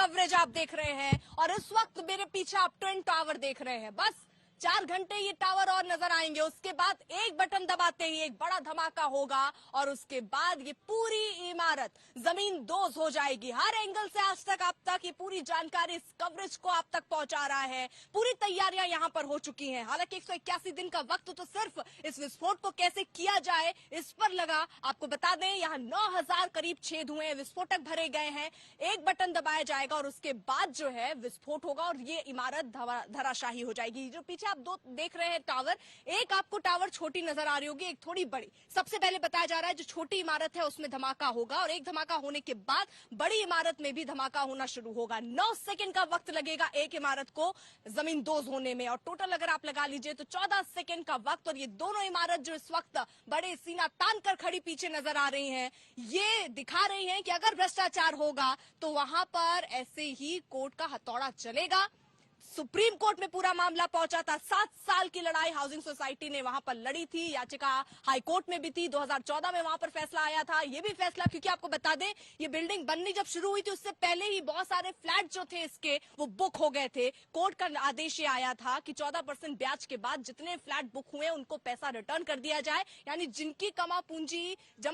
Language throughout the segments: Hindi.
कवरेज आप देख रहे हैं और इस वक्त मेरे पीछे आप ट्विन टावर देख रहे हैं। बस 4 घंटे ये टावर और नजर आएंगे, उसके बाद एक बटन दबाते ही एक बड़ा धमाका होगा और उसके बाद ये पूरी इमारत जमींदोज हो जाएगी। हर एंगल से आज तक आप तक ये पूरी जानकारी इस कवरेज को आप तक पहुंचा रहा है। पूरी तैयारियां यहां पर हो चुकी हैं। हालांकि 181 दिन का वक्त तो सिर्फ इस विस्फोट को कैसे किया जाए इस पर लगा। आपको बता दें यहाँ 9000 करीब छेद हुए हैं, विस्फोटक भरे गए हैं। एक बटन दबाया जाएगा और उसके बाद जो है विस्फोट होगा और ये इमारत धराशाही हो जाएगी। जो पीछे आप दो देख रहे हैं टावर, एक आपको टावर छोटी नजर आ रही होगी, एक थोड़ी बड़ी। सबसे पहले बताया जा रहा है जो छोटी इमारत है उसमें धमाका होगा और एक धमाका होने के बाद बड़ी इमारत में भी धमाका होना शुरू होगा। 9 सेकंड का वक्त लगेगा एक इमारत को जमींदोज होने में और टोटल अगर आप लगा लीजिए तो 14 सेकंड का वक्त। और ये दोनों इमारत जो इस वक्त बड़े सीना तान कर खड़ी पीछे नजर आ रही हैं, ये दिखा रही हैं कि अगर भ्रष्टाचार होगा तो वहां पर ऐसे ही कोर्ट का हथौड़ा चलेगा। सुप्रीम कोर्ट में पूरा मामला पहुंचा था। 7 साल की लड़ाई हाउसिंग सोसाइटी ने वहां पर लड़ी थी, याचिका हाई कोर्ट में भी थी। 2014 में वहां पर फैसला आया था। ये भी फैसला क्योंकि आपको बता दें ये बिल्डिंग बननी जब शुरू हुई थी उससे पहले ही बहुत सारे फ्लैट जो थे इसके वो बुक हो गए थे। कोर्ट का आदेश ये आया था कि 14% ब्याज के बाद जितने फ्लैट बुक हुए उनको पैसा रिटर्न कर दिया जाए, यानी जिनकी जमा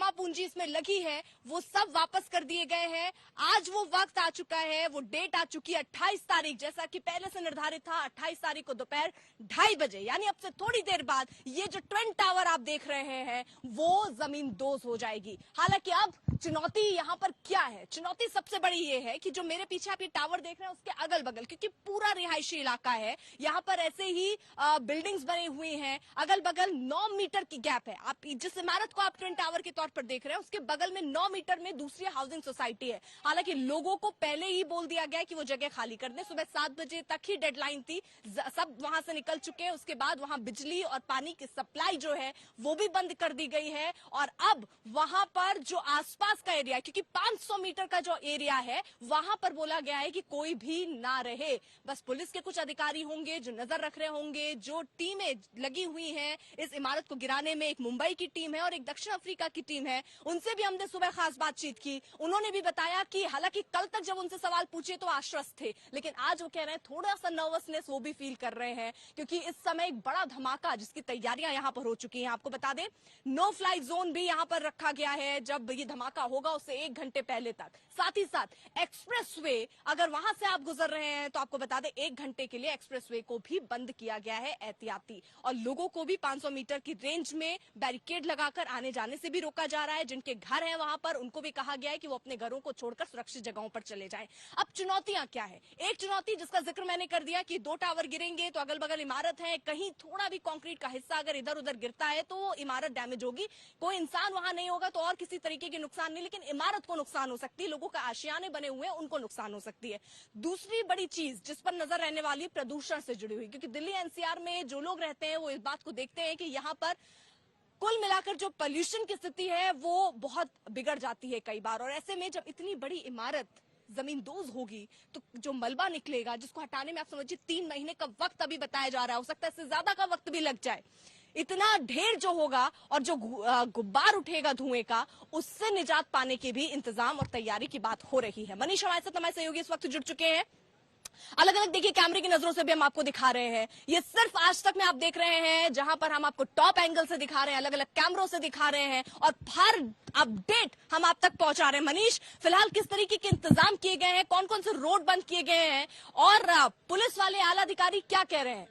पूंजी इसमें लगी है वो सब वापस कर दिए गए हैं। आज वो वक्त आ चुका है, वो डेट आ चुकी है 28 तारीख, जैसा कि पहले से निर्धारित था 28 तारीख को दोपहर 2:30 बजे, यानी अब से थोड़ी देर बाद ये जो ट्विन टावर आप देख रहे हैं वो जमींदोज हो जाएगी। हालांकि अब चुनौती यहां पर क्या है? चुनौती सबसे बड़ी ये है कि जो मेरे पीछे आप ये टावर देख रहे हैं उसके अगल बगल, क्योंकि पूरा रिहायशी इलाका है, यहां पर ऐसे ही बिल्डिंग्स बने हुए हैं, अगल बगल 9 मीटर की गैप है। आप जिस इमारत को आप ट्विन टावर के तौर पर देख रहे हैं उसके बगल में 9 मीटर में दूसरी हाउसिंग सोसाइटी है। हालांकि लोगों को पहले ही बोल दिया गया कि वो जगह खाली कर दें। सुबह 7 बजे तक ही डेडलाइन थी, सब वहां से निकल चुके हैं। उसके बाद वहां बिजली और पानी की सप्लाई जो है वो भी बंद कर दी गई है और अब वहां पर जो आसपास का एरिया, क्योंकि 500 मीटर का जो एरिया है वहां पर बोला गया है कि कोई भी ना रहे। बस पुलिस के कुछ अधिकारी होंगे जो नजर रख रहे होंगे। जो टीमें लगी हुई हैं इस इमारत को गिराने में, एक मुंबई की टीम है और एक दक्षिण अफ्रीका की टीम है, उनसे भी हमने सुबह खास बातचीत की। उन्होंने भी बताया कि हालांकि कल तक जब उनसे सवाल पूछे तो आश्वस्त थे, लेकिन आज वो कह रहे हैं थोड़ा सा नर्वसनेस वो भी फील कर रहे हैं, क्योंकि इस समय एक बड़ा धमाका जिसकी तैयारियां यहां पर हो चुकी हैं। आपको बता दें नो फ्लाई जोन भी यहां पर रखा गया है जब ये धमाका होगा उससे 1 घंटे पहले तक। साथ ही साथ एक्सप्रेसवे, अगर वहां से आप गुजर रहे हैं तो आपको बता दें 1 घंटे के लिए एक्सप्रेसवे को भी बंद किया गया है एहतियाती, और लोगों को भी 500 मीटर की रेंज में बैरिकेड लगाकर आने जाने से भी रोका जा रहा है। जिनके घर हैं वहां पर उनको भी कहा गया है कि वो अपने घरों को छोड़कर सुरक्षित जगहों पर चले जाएं। अब चुनौतियां क्या है? एक चुनौती जिसका जिक्र मैंने कर दिया कि 2 टावर गिरेंगे तो अगल बगल इमारत है, कहीं थोड़ा भी कंक्रीट का हिस्सा अगर इधर उधर गिरता है तो वो इमारत डैमेज होगी। कोई इंसान वहां नहीं होगा तो और किसी तरीके के नुकसान नहीं, लेकिन इमारत को नुकसान हो सकती है, लोगों का आशियाने बने हुए हैं उनको नुकसान हो सकती है। दूसरी बड़ी चीज जिस पर नजर रहने वाली प्रदूषण से जुड़ी हुई, क्योंकि दिल्ली एनसीआर में जो लोग रहते हैं वो इस बात को देखते हैं कि यहाँ पर कुल मिलाकर जो पोल्यूशन की स्थिति है वो बहुत बिगड़ जाती है कई बार। और ऐसे में जब इतनी बड़ी इमारत जमींदोज होगी तो जो मलबा निकलेगा जिसको हटाने में आप समझिए 3 महीने का वक्त अभी बताया जा रहा है, हो सकता है इससे ज्यादा का वक्त भी लग जाए। इतना ढेर जो होगा और जो गुब्बार उठेगा धुएं का, उससे निजात पाने के भी इंतजाम और तैयारी की बात हो रही है। मनीष हमारे साथ हमारे सहयोगी इस वक्त जुड़ चुके हैं। अलग अलग देखिए कैमरे की नजरों से भी हम आपको दिखा रहे हैं। ये सिर्फ आज तक में आप देख रहे हैं जहां पर हम आपको टॉप एंगल से दिखा रहे हैं, अलग अलग कैमरों से दिखा रहे हैं और हर अपडेट हम आप तक पहुंचा रहे हैं। मनीष, फिलहाल किस तरीके के इंतजाम किए गए हैं, कौन कौन से रोड बंद किए गए हैं और पुलिस वाले आला अधिकारी क्या कह रहे हैं?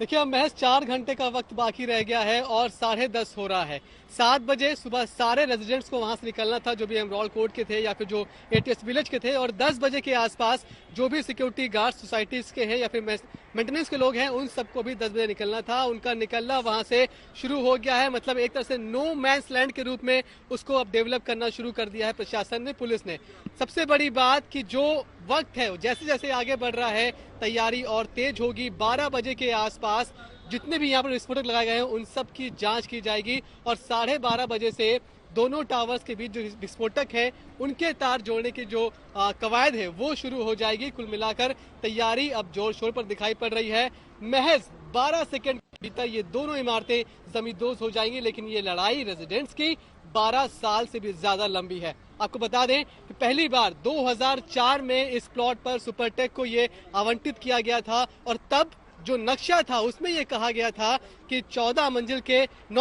देखिए अब महज 4 घंटे का वक्त बाकी रह गया है और 10:30 हो रहा है। 7 बजे सुबह सारे रेजिडेंट्स को वहां से निकलना था जो भी एमरॉल कोर्ट के थे या फिर जो एटीएस विलेज के थे, और 10 बजे के आसपास जो भी सिक्योरिटी गार्ड सोसाइटीज के हैं या फिर मेंटेनेंस के लोग हैं उन सबको भी 10 बजे निकलना था। उनका निकलना वहां से शुरू हो गया है, मतलब एक तरह से नो मैंस लैंड के रूप में उसको अब डेवलप करना शुरू कर दिया है प्रशासन ने, पुलिस ने। सबसे बड़ी बात कि जो वक्त है जैसे जैसे आगे बढ़ रहा है तैयारी और तेज होगी। 12 बजे के आसपास जितने भी यहाँ पर विस्फोटक लगाए गए हैं उन सब की जांच की जाएगी और 12:30 बजे से दोनों टावर्स के बीच जो विस्फोटक है उनके तार जोड़ने की जो कवायद है वो शुरू हो जाएगी। कुल मिलाकर तैयारी अब जोर शोर पर दिखाई पड़ रही है। महज 12 सेकंड के भीतर ये दोनों इमारतें जमींदोज हो जाएंगी, लेकिन ये लड़ाई रेजिडेंट्स की 12 साल से भी ज्यादा लंबी है। आपको बता दें कि पहली बार 2004 में इस प्लॉट पर सुपरटेक को ये आवंटित किया गया था और तब जो नक्शा था उसमें ये कहा गया था कि 9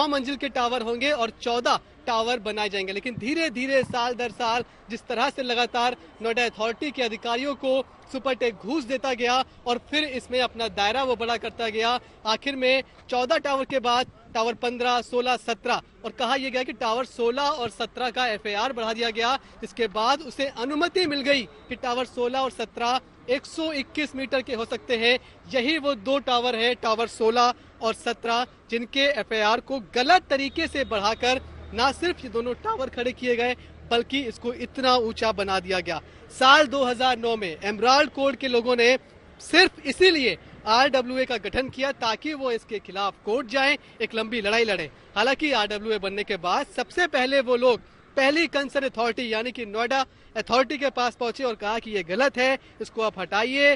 मंजिल के टावर होंगे और 14 टावर बनाए जाएंगे। लेकिन धीरे धीरे साल दर साल जिस तरह से लगातार नोएडा अथॉरिटी के अधिकारियों को सुपरटेक घूस देता गया और फिर इसमें अपना दायरा वो बड़ा करता गया, आखिर में 14 टावर के बाद टावर 15, 16, 17 और कहा यह गया कि टावर 16 और 17 का FAR बढ़ा दिया गया। इसके बाद उसे अनुमति मिल गई कि टावर 16 और 17 121 मीटर के हो सकते हैं। यही वो 2 टावर हैं, टावर 16 और 17, जिनके FAR को गलत तरीके से बढ़ाकर ना सिर्फ ये दोनों टावर खड़े किए गए बल्कि इसको इतना ऊंचा बना दिया गया। साल 2009 में एमराल्ड कोर्ट के लोगों ने सिर्फ इसीलिए RWA का गठन किया ताकि वो इसके खिलाफ कोर्ट जाएं, एक लंबी लड़ाई लड़े। हालांकि RWA बनने के बाद सबसे पहले वो लोग पहली कंसर्न अथॉरिटी यानी कि नोएडा अथॉरिटी के पास पहुंचे और कहा कि ये गलत है, इसको आप हटाइए।